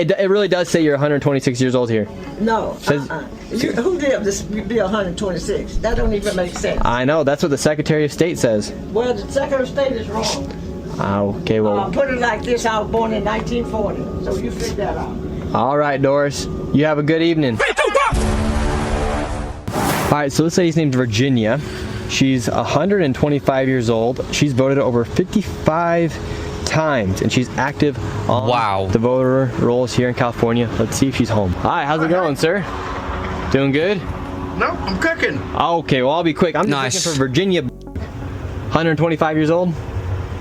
It really does say you're 126 years old here. No. Says, Who did this be 126? That don't even make sense. I know. That's what the Secretary of State says. Well, the Secretary of State is wrong. Okay, well. Put it like this. I was born in 1940, so you figure that out. All right, Doris. You have a good evening. All right, so this lady's named Virginia. She's 125 years old. She's voted over 55 times, and she's active on the voter rolls here in California. Let's see if she's home. Hi, how's it going, sir? Doing good? No, I'm cooking. Okay, well, I'll be quick. I'm just looking for Virginia, 125 years old.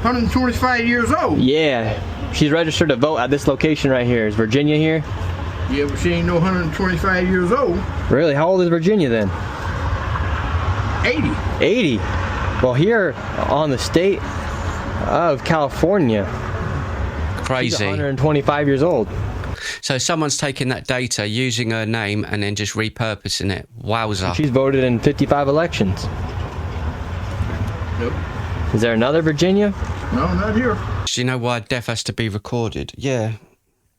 125 years old? Yeah, she's registered to vote at this location right here. Is Virginia here? Yeah, but she ain't no 125 years old. Really? How old is Virginia then? 80. 80? Well, here on the state of California, crazy. She's 125 years old. So someone's taking that data, using her name, and then just repurposing it. Wowza. She's voted in 55 elections. Nope. Is there another Virginia? No, not here. Do you know why death has to be recorded? Yeah.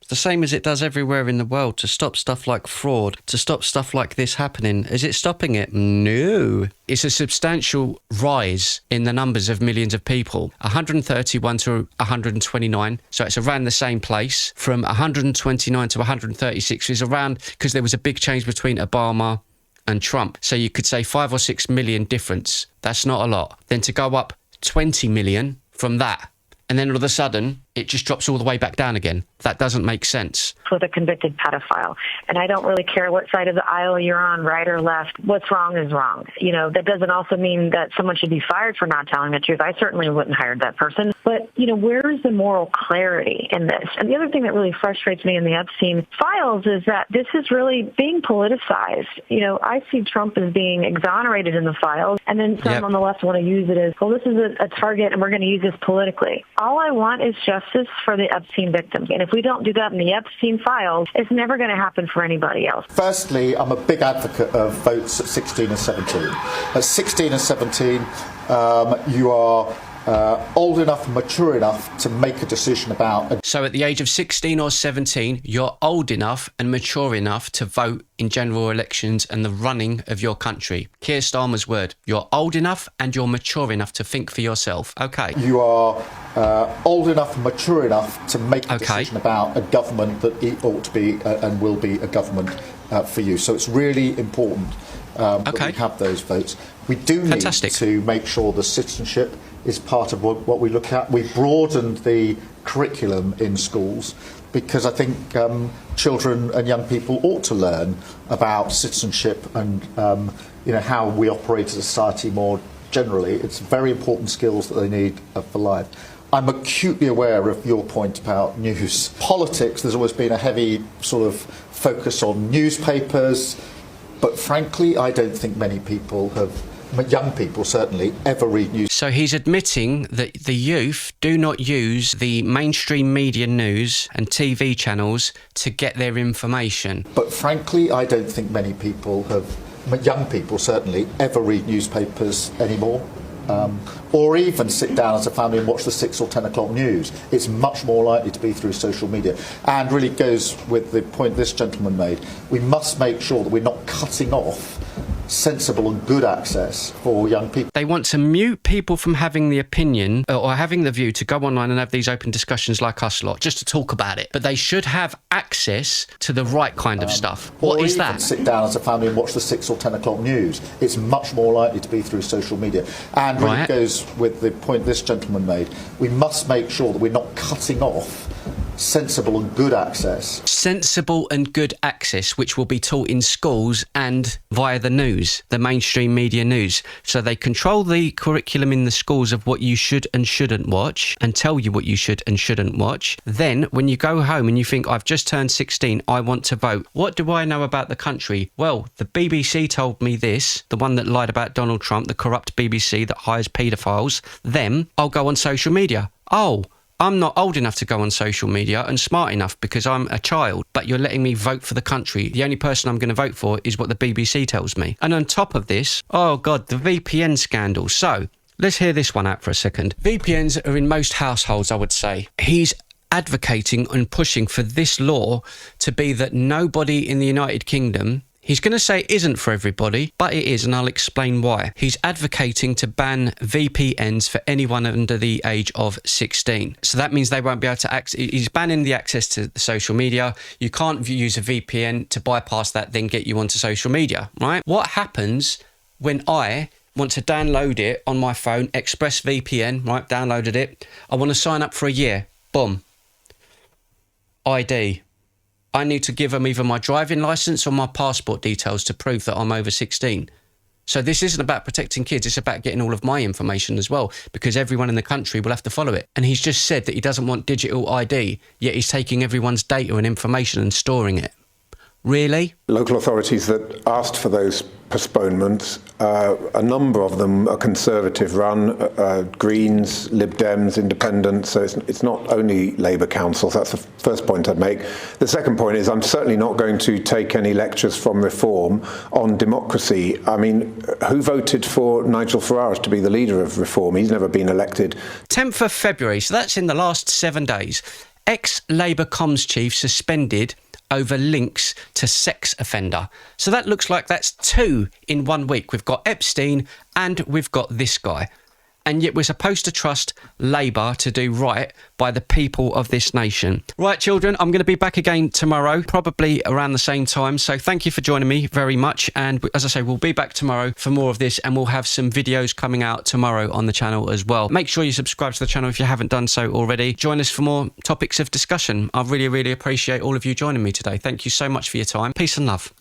The same as it does everywhere in the world, to stop stuff like fraud, to stop stuff like this happening. Is it stopping it? No. It's a substantial rise in the numbers of millions of people. 131 to 129, so it's around the same place. From 129 to 136 is around, because there was a big change between Obama and Trump. So you could say 5 or 6 million difference. That's not a lot. Then to go up 20 million from that, and then all of a sudden, it just drops all the way back down again. That doesn't make sense. With a convicted pedophile. And I don't really care what side of the aisle you're on, right or left. What's wrong is wrong. You know, that doesn't also mean that someone should be fired for not telling the truth. I certainly wouldn't hire that person. But, you know, where is the moral clarity in this? And the other thing that really frustrates me in the Epstein files is that this is really being politicized. You know, I see Trump as being exonerated in the files, and then some on the left want to use it as, well, this is a target and we're going to use this politically. All I want is justice for the Epstein victims. And if we don't do that in the Epstein files, it's never going to happen for anybody else. Firstly, I'm a big advocate of votes at 16 and 17. At 16 and 17, you are old enough and mature enough to make a decision about... So at the age of 16 or 17, you're old enough and mature enough to vote in general elections and the running of your country. Keir Starmer's word. You're old enough and you're mature enough to think for yourself. Okay. You are old enough and mature enough to make a decision about a government that it ought to be and will be a government for you. So it's really important that we have those votes. We do need to make sure the citizenship is part of what we look at. We broadened the curriculum in schools because I think children and young people ought to learn about citizenship and you know, how we operate as a society more generally. It's very important skills that they need for life. I'm acutely aware of your point about news. Politics, there's always been a heavy sort of focus on newspapers, but frankly, I don't think many people have, young people certainly, ever read news. So he's admitting that the youth do not use the mainstream media news and TV channels to get their information. But frankly, I don't think many people have, young people certainly, ever read newspapers anymore. Or even sit down as a family and watch the 6 or 10 o'clock news. It's much more likely to be through social media. And really goes with the point this gentleman made. We must make sure that we're not cutting off sensible and good access for young people. They want to mute people from having the opinion or having the view to go online and have these open discussions like us lot, just to talk about it. But they should have access to the right kind of stuff. What is that? Or even sit down as a family and watch the 6 or 10 o'clock news. It's much more likely to be through social media. And really goes with the point this gentleman made. We must make sure that we're not cutting off sensible and good access. Sensible and good access, which will be taught in schools and via the news, the mainstream media news. So they control the curriculum in the schools of what you should and shouldn't watch and tell you what you should and shouldn't watch. Then when you go home and you think, I've just turned 16, I want to vote. What do I know about the country? Well, the BBC told me this, the one that lied about Donald Trump, the corrupt BBC that hires paedophiles. Then I'll go on social media. Oh, I'm not old enough to go on social media and smart enough because I'm a child, but you're letting me vote for the country. The only person I'm going to vote for is what the BBC tells me. And on top of this, oh God, the VPN scandal. So let's hear this one out for a second. VPNs are in most households, I would say. He's advocating and pushing for this law to be that nobody in the United Kingdom, he's going to say it isn't for everybody, but it is, and I'll explain why. He's advocating to ban VPNs for anyone under the age of 16. So that means they won't be able to access. He's banning the access to social media. You can't use a VPN to bypass that, then get you onto social media, right? What happens when I want to download it on my phone, ExpressVPN, right? Downloaded it. I want to sign up for a year. Boom. ID. I need to give them either my driving licence or my passport details to prove that I'm over 16. So this isn't about protecting kids, it's about getting all of my information as well, because everyone in the country will have to follow it. And he's just said that he doesn't want digital ID, yet he's taking everyone's data and information and storing it. Really? Local authorities that asked for those postponements, a number of them are Conservative run, Greens, Lib Dems, Independents, so it's not only Labour councils. That's the first point I'd make. The second point is I'm certainly not going to take any lectures from Reform on democracy. I mean, who voted for Nigel Farage to be the leader of Reform? He's never been elected. 10th of February, so that's in the last 7 days. Ex-Labour comms chief suspended over links to sex offender. So that looks like that's 2 in 1 week. We've got Epstein and we've got this guy. And yet we're supposed to trust Labour to do right by the people of this nation. Right, children, I'm going to be back again tomorrow, probably around the same time. So thank you for joining me very much. And as I say, we'll be back tomorrow for more of this, and we'll have some videos coming out tomorrow on the channel as well. Make sure you subscribe to the channel if you haven't done so already. Join us for more topics of discussion. I really, really appreciate all of you joining me today. Thank you so much for your time. Peace and love.